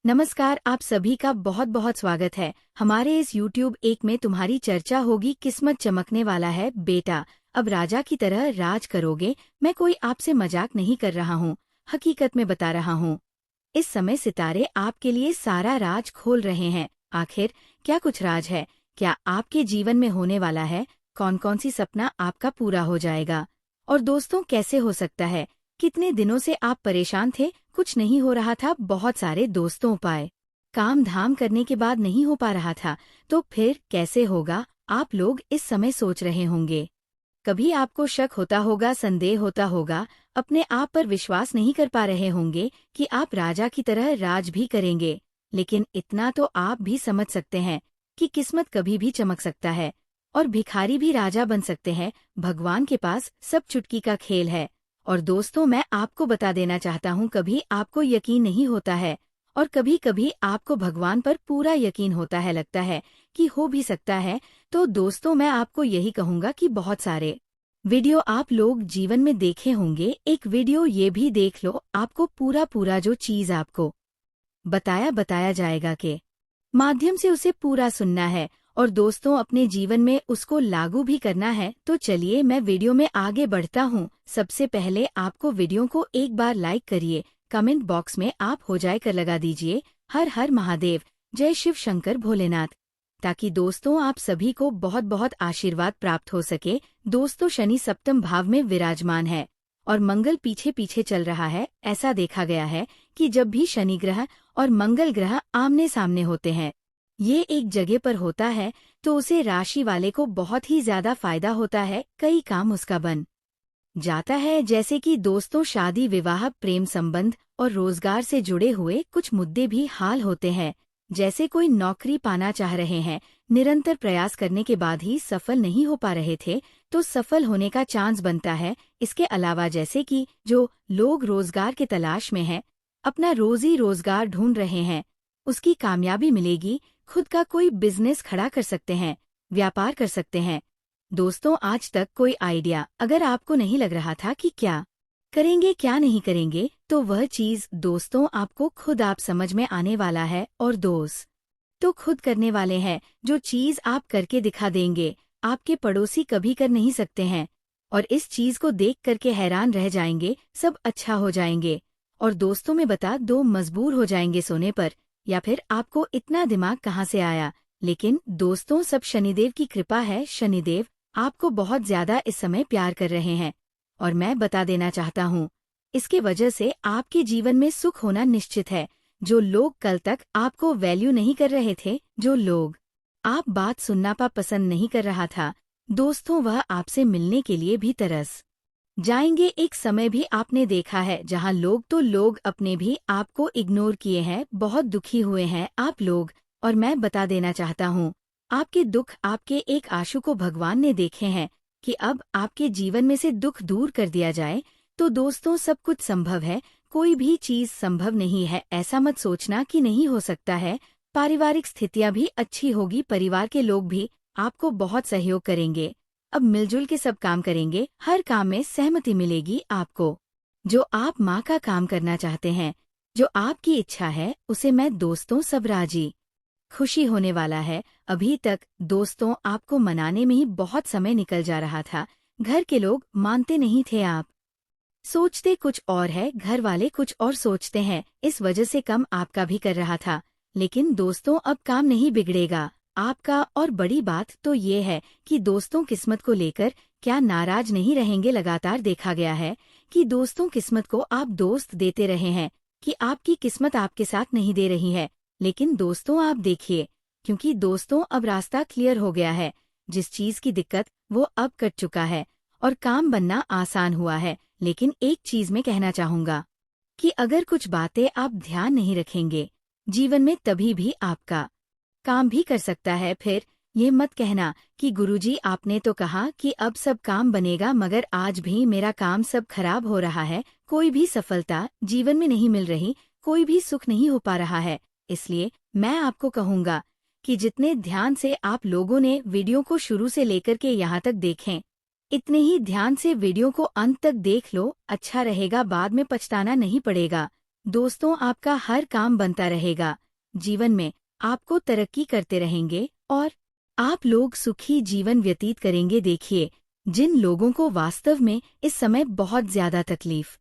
नमस्कार, आप सभी का बहुत बहुत स्वागत है। हमारे इस YouTube एक में तुम्हारी चर्चा होगी। किस्मत चमकने वाला है बेटा, अब राजा की तरह राज करोगे। मैं कोई आपसे मजाक नहीं कर रहा हूँ, हकीकत में बता रहा हूँ। इस समय सितारे आपके लिए सारा राज खोल रहे हैं। आखिर क्या कुछ राज है? क्या आपके जीवन में होने वाला है? कौन कौन सी सपना आपका पूरा हो जाएगा? और दोस्तों, कैसे हो सकता है? कितने दिनों से आप परेशान थे, कुछ नहीं हो रहा था, बहुत सारे दोस्तों उपाय काम धाम करने के बाद नहीं हो पा रहा था, तो फिर कैसे होगा? आप लोग इस समय सोच रहे होंगे। कभी आपको शक होता होगा, संदेह होता होगा, अपने आप पर विश्वास नहीं कर पा रहे होंगे कि आप राजा की तरह राज भी करेंगे। लेकिन इतना तो आप भी समझ सकते हैं कि किस्मत कभी भी चमक सकता है और भिखारी भी राजा बन सकते हैं। भगवान के पास सब चुटकी का खेल है। और दोस्तों, मैं आपको बता देना चाहता हूँ, कभी आपको यकीन नहीं होता है और कभी कभी आपको भगवान पर पूरा यकीन होता है, लगता है कि हो भी सकता है। तो दोस्तों, मैं आपको यही कहूँगा कि बहुत सारे वीडियो आप लोग जीवन में देखे होंगे। एक वीडियो ये भी देख लो, आपको पूरा जो चीज आपको बताया जाएगा के माध्यम से उसे पूरा सुनना है और दोस्तों अपने जीवन में उसको लागू भी करना है। तो चलिए मैं वीडियो में आगे बढ़ता हूँ। सबसे पहले आपको वीडियो को एक बार लाइक करिए, कमेंट बॉक्स में आप हो जाए कर लगा दीजिए हर हर महादेव, जय शिव शंकर भोलेनाथ, ताकि दोस्तों आप सभी को बहुत बहुत आशीर्वाद प्राप्त हो सके। दोस्तों, शनि सप्तम भाव में विराजमान है और मंगल पीछे पीछे चल रहा है। ऐसा देखा गया है कि जब भी शनि ग्रह और मंगल ग्रह आमने सामने होते हैं, ये एक जगह पर होता है, तो उसे राशि वाले को बहुत ही ज्यादा फायदा होता है। कई काम उसका बन जाता है, जैसे कि दोस्तों शादी विवाह, प्रेम संबंध और रोजगार से जुड़े हुए कुछ मुद्दे भी हाल होते हैं। जैसे कोई नौकरी पाना चाह रहे हैं, निरंतर प्रयास करने के बाद ही सफल नहीं हो पा रहे थे, तो सफल होने का चांस बनता है। इसके अलावा जैसे कि जो लोग रोजगार के तलाश में हैं, अपना रोजी रोजगार ढूंढ रहे हैं, उसकी कामयाबी मिलेगी। खुद का कोई बिजनेस खड़ा कर सकते हैं, व्यापार कर सकते हैं। दोस्तों, आज तक कोई आइडिया अगर आपको नहीं लग रहा था कि क्या करेंगे क्या नहीं करेंगे, तो वह चीज दोस्तों आपको खुद आप समझ में आने वाला है। और दोस्त तो खुद करने वाले हैं। जो चीज आप करके दिखा देंगे, आपके पड़ोसी कभी कर नहीं सकते हैं और इस चीज को देख करके हैरान रह जाएंगे, सब अच्छा हो जाएंगे। और दोस्तों में बता दो, मजबूर हो जाएंगे सोने पर, या फिर आपको इतना दिमाग कहाँ से आया। लेकिन दोस्तों, सब शनिदेव की कृपा है। शनिदेव आपको बहुत ज्यादा इस समय प्यार कर रहे हैं और मैं बता देना चाहता हूँ, इसके वजह से आपके जीवन में सुख होना निश्चित है। जो लोग कल तक आपको वैल्यू नहीं कर रहे थे, जो लोग आप बात सुनना पसंद नहीं कर रहा था, दोस्तों वह आपसे मिलने के लिए भी तरस जाएंगे। एक समय भी आपने देखा है जहां लोग अपने भी आपको इग्नोर किए हैं, बहुत दुखी हुए हैं आप लोग। और मैं बता देना चाहता हूँ, आपके दुख, आपके एक आंसू को भगवान ने देखे हैं कि अब आपके जीवन में से दुख दूर कर दिया जाए। तो दोस्तों, सब कुछ संभव है, कोई भी चीज संभव नहीं है ऐसा मत सोचना कि नहीं हो सकता है। पारिवारिक स्थितियां भी अच्छी होगी, परिवार के लोग भी आपको बहुत सहयोग करेंगे। अब मिलजुल के सब काम करेंगे, हर काम में सहमति मिलेगी आपको। जो आप माँ का काम करना चाहते हैं, जो आपकी इच्छा है, उसे मैं दोस्तों सब राजी खुशी होने वाला है। अभी तक दोस्तों आपको मनाने में ही बहुत समय निकल जा रहा था, घर के लोग मानते नहीं थे, आप सोचते कुछ और है, घर वाले कुछ और सोचते हैं, इस वजह से कम आपका भी कर रहा था। लेकिन दोस्तों अब काम नहीं बिगड़ेगा आपका। और बड़ी बात तो ये है कि दोस्तों किस्मत को लेकर क्या नाराज नहीं रहेंगे। लगातार देखा गया है कि दोस्तों किस्मत को आप दोस्त देते रहे हैं कि आपकी किस्मत आपके साथ नहीं दे रही है। लेकिन दोस्तों आप देखिए, क्योंकि दोस्तों अब रास्ता क्लियर हो गया है। जिस चीज की दिक्कत वो अब कट चुका है और काम बनना आसान हुआ है। लेकिन एक चीज मैं कहना चाहूंगा कि अगर कुछ बातें आप ध्यान नहीं रखेंगे जीवन में, तभी भी आपका काम भी कर सकता है। फिर ये मत कहना कि गुरुजी आपने तो कहा कि अब सब काम बनेगा, मगर आज भी मेरा काम सब खराब हो रहा है। कोई भी सफलता जीवन में नहीं मिल रही, कोई भी सुख नहीं हो पा रहा है। इसलिए मैं आपको कहूंगा कि जितने ध्यान से आप लोगों ने वीडियो को शुरू से लेकर के यहाँ तक देखें, इतने ही ध्यान से वीडियो को अंत तक देख लो, अच्छा रहेगा, बाद में पछताना नहीं पड़ेगा। दोस्तों, आपका हर काम बनता रहेगा। जीवन में आपको तरक्की करते रहेंगे और आप लोग सुखी जीवन व्यतीत करेंगे। देखिए, जिन लोगों को वास्तव में इस समय बहुत ज्यादा तकलीफ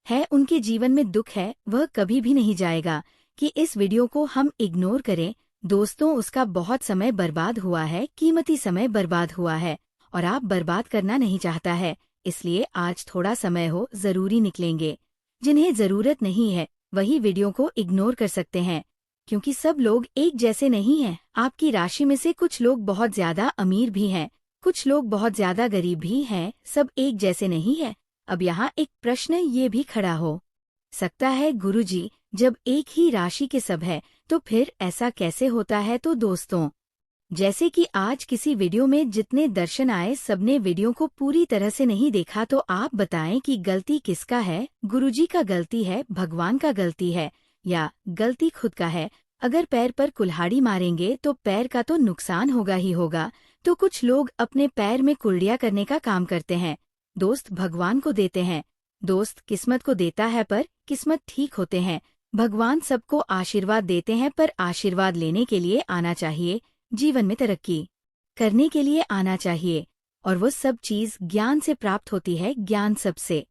है, उनके जीवन में दुख है, वह कभी भी नहीं जाएगा कि इस वीडियो को हम इग्नोर करें। दोस्तों, उसका बहुत समय बर्बाद हुआ है, कीमती समय बर्बाद हुआ है और आप बर्बाद करना नहीं चाहता है। इसलिए आज थोड़ा समय हो जरूरी निकलेंगे। जिन्हें जरूरत नहीं है वही वीडियो को इग्नोर कर सकते हैं, क्योंकि सब लोग एक जैसे नहीं हैं। आपकी राशि में से कुछ लोग बहुत ज्यादा अमीर भी हैं, कुछ लोग बहुत ज्यादा गरीब भी हैं, सब एक जैसे नहीं है। अब यहाँ एक प्रश्न ये भी खड़ा हो सकता है, गुरुजी, जब एक ही राशि के सब है तो फिर ऐसा कैसे होता है? तो दोस्तों, जैसे कि आज किसी वीडियो में जितने दर्शन आए सबने वीडियो को पूरी तरह से नहीं देखा, तो आप बताएं कि गलती किसका है? गुरुजी का गलती है, भगवान का गलती है, या गलती खुद का है? अगर पैर पर कुल्हाड़ी मारेंगे तो पैर का तो नुकसान होगा ही होगा। तो कुछ लोग अपने पैर में कुल्डिया करने का काम करते हैं। दोस्त भगवान को देते हैं, दोस्त किस्मत को देता है, पर किस्मत ठीक होते हैं। भगवान सबको आशीर्वाद देते हैं, पर आशीर्वाद लेने के लिए आना चाहिए, जीवन में तरक्की करने के लिए आना चाहिए। और वो सब चीज ज्ञान से प्राप्त होती है। ज्ञान सबसे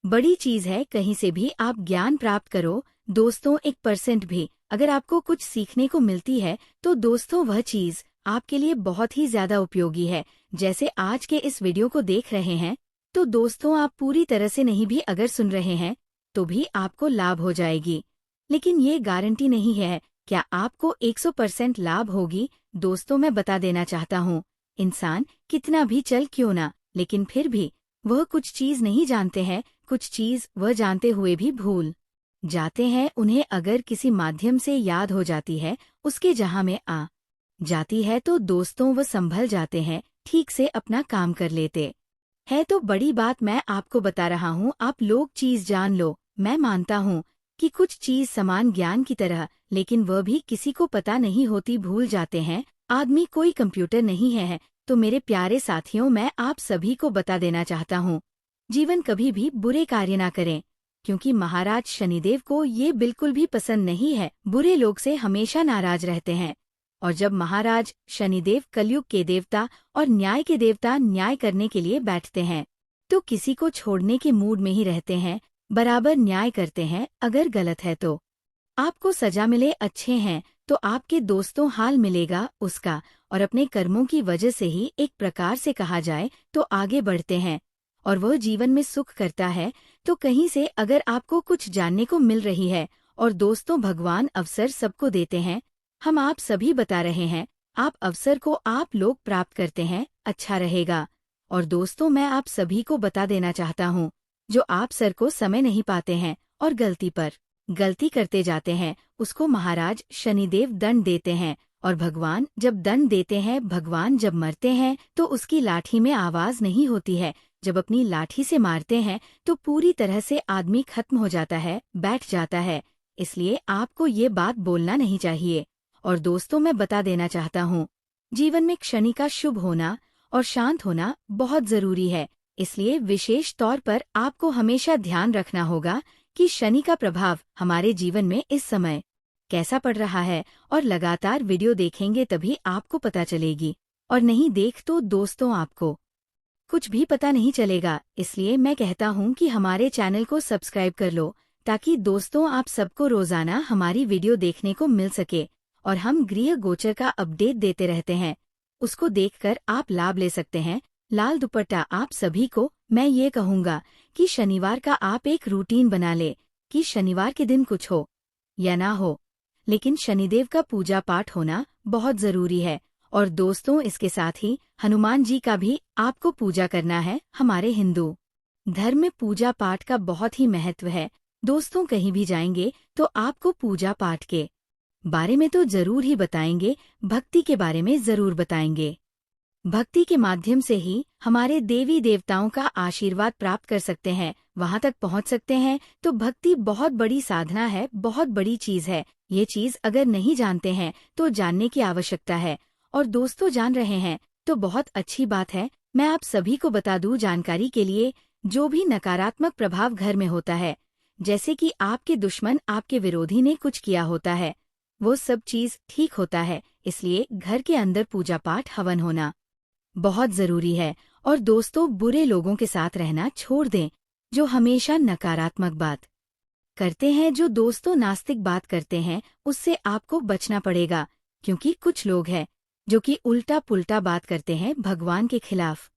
बड़ी चीज है। कहीं से भी आप ज्ञान प्राप्त करो दोस्तों, 1% भी अगर आपको कुछ सीखने को मिलती है तो दोस्तों वह चीज आपके लिए बहुत ही ज्यादा उपयोगी है। जैसे आज के इस वीडियो को देख रहे हैं, तो दोस्तों आप पूरी तरह से नहीं भी अगर सुन रहे हैं तो भी आपको लाभ हो जाएगी, लेकिन ये गारंटी नहीं है क्या आपको 100% लाभ होगी। दोस्तों, मैं बता देना चाहता हूँ, इंसान कितना भी चल क्यों ना, लेकिन फिर भी वह कुछ चीज नहीं जानते हैं, कुछ चीज वह जानते हुए भी भूल जाते हैं। उन्हें अगर किसी माध्यम से याद हो जाती है, उसके जहां में आ जाती है, तो दोस्तों वह संभल जाते हैं, ठीक से अपना काम कर लेते है। तो बड़ी बात मैं आपको बता रहा हूँ, आप लोग चीज जान लो। मैं मानता हूँ कि कुछ चीज समान ज्ञान की तरह, लेकिन वह भी किसी को पता नहीं होती, भूल जाते हैं। आदमी कोई कंप्यूटर नहीं है। तो मेरे प्यारे साथियों, मैं आप सभी को बता देना चाहता हूँ, जीवन कभी भी बुरे कार्य ना करें, क्योंकि महाराज शनिदेव को ये बिल्कुल भी पसंद नहीं है। बुरे लोग से हमेशा नाराज रहते हैं। और जब महाराज शनिदेव कलयुग के देवता और न्याय के देवता न्याय करने के लिए बैठते हैं, तो किसी को छोड़ने के मूड में ही रहते हैं, बराबर न्याय करते हैं। अगर गलत है तो आपको सजा मिले, अच्छे हैं तो आपके दोस्तों हाल मिलेगा उसका। और अपने कर्मों की वजह से ही एक प्रकार से कहा जाए तो आगे बढ़ते हैं और वह जीवन में सुख करता है। तो कहीं से अगर आपको कुछ जानने को मिल रही है, और दोस्तों भगवान अवसर सबको देते हैं, हम आप सभी बता रहे हैं, आप अवसर को आप लोग प्राप्त करते हैं, अच्छा रहेगा। और दोस्तों, मैं आप सभी को बता देना चाहता हूँ, जो आप सर को समय नहीं पाते हैं और गलती पर गलती करते जाते हैं, उसको महाराज शनिदेव दंड देते हैं। और भगवान जब दंड देते हैं, भगवान जब मरते हैं तो उसकी लाठी में आवाज नहीं होती है। जब अपनी लाठी से मारते हैं तो पूरी तरह से आदमी खत्म हो जाता है, बैठ जाता है। इसलिए आपको ये बात बोलना नहीं चाहिए। और दोस्तों, मैं बता देना चाहता हूँ, जीवन में क्षणिक का शुभ होना और शांत होना बहुत जरूरी है। इसलिए विशेष तौर पर आपको हमेशा ध्यान रखना होगा कि शनि का प्रभाव हमारे जीवन में इस समय कैसा पड़ रहा है। और लगातार वीडियो देखेंगे तभी आपको पता चलेगी, और नहीं देख तो दोस्तों आपको कुछ भी पता नहीं चलेगा। इसलिए मैं कहता हूँ कि हमारे चैनल को सब्सक्राइब कर लो, ताकि दोस्तों आप सबको रोजाना हमारी वीडियो देखने को मिल सके। और हम गृह गोचर का अपडेट देते रहते हैं, उसको देखकर आप लाभ ले सकते हैं। लाल दुपट्टा, आप सभी को मैं ये कहूँगा कि शनिवार का आप एक रूटीन बना ले, कि शनिवार के दिन कुछ हो या ना हो, लेकिन शनिदेव का पूजा पाठ होना बहुत जरूरी है। और दोस्तों, इसके साथ ही हनुमान जी का भी आपको पूजा करना है। हमारे हिंदू धर्म में पूजा पाठ का बहुत ही महत्व है। दोस्तों, कहीं भी जाएंगे तो आपको पूजा पाठ के बारे में तो जरूर ही बताएंगे, भक्ति के बारे में जरूर बताएंगे। भक्ति के माध्यम से ही हमारे देवी देवताओं का आशीर्वाद प्राप्त कर सकते हैं, वहां तक पहुंच सकते हैं। तो भक्ति बहुत बड़ी साधना है, बहुत बड़ी चीज है। ये चीज अगर नहीं जानते हैं तो जानने की आवश्यकता है। और दोस्तों, जान रहे हैं तो बहुत अच्छी बात है। मैं आप सभी को बता दूं जानकारी के लिए, जो भी नकारात्मक प्रभाव घर में होता है, जैसे कि आपके दुश्मन, आपके विरोधी ने कुछ किया होता है, वो सब चीज ठीक होता है। इसलिए घर के अंदर पूजा पाठ हवन होना बहुत जरूरी है। और दोस्तों, बुरे लोगों के साथ रहना छोड़ दें, जो हमेशा नकारात्मक बात करते हैं। जो दोस्तों नास्तिक बात करते हैं, उससे आपको बचना पड़ेगा, क्योंकि कुछ लोग हैं जो कि उल्टा पुल्टा बात करते हैं, भगवान के खिलाफ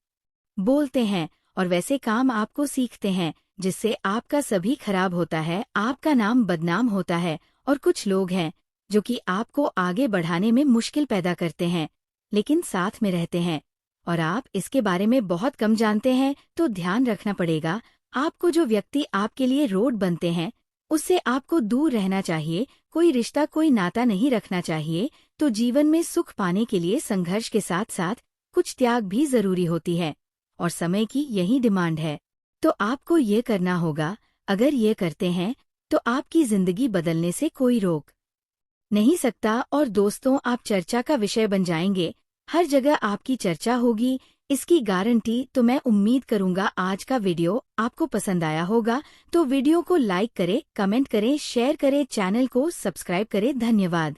बोलते हैं, और वैसे काम आपको सीखते हैं, जिससे आपका सभी खराब होता है, आपका नाम बदनाम होता है। और कुछ लोग हैं जो कि आपको आगे बढ़ाने में मुश्किल पैदा करते हैं, लेकिन साथ में रहते हैं, और आप इसके बारे में बहुत कम जानते हैं। तो ध्यान रखना पड़ेगा, आपको जो व्यक्ति आपके लिए रोड बनते हैं, उससे आपको दूर रहना चाहिए। कोई रिश्ता, कोई नाता नहीं रखना चाहिए। तो जीवन में सुख पाने के लिए संघर्ष के साथ साथ कुछ त्याग भी जरूरी होती है, और समय की यही डिमांड है। तो आपको ये करना होगा। अगर ये करते हैं तो आपकी जिंदगी बदलने से कोई रोक नहीं सकता। और दोस्तों, आप चर्चा का विषय बन जाएंगे, हर जगह आपकी चर्चा होगी, इसकी गारंटी। तो मैं उम्मीद करूंगा आज का वीडियो आपको पसंद आया होगा। तो वीडियो को लाइक करें, कमेंट करें, शेयर करें, चैनल को सब्सक्राइब करें। धन्यवाद।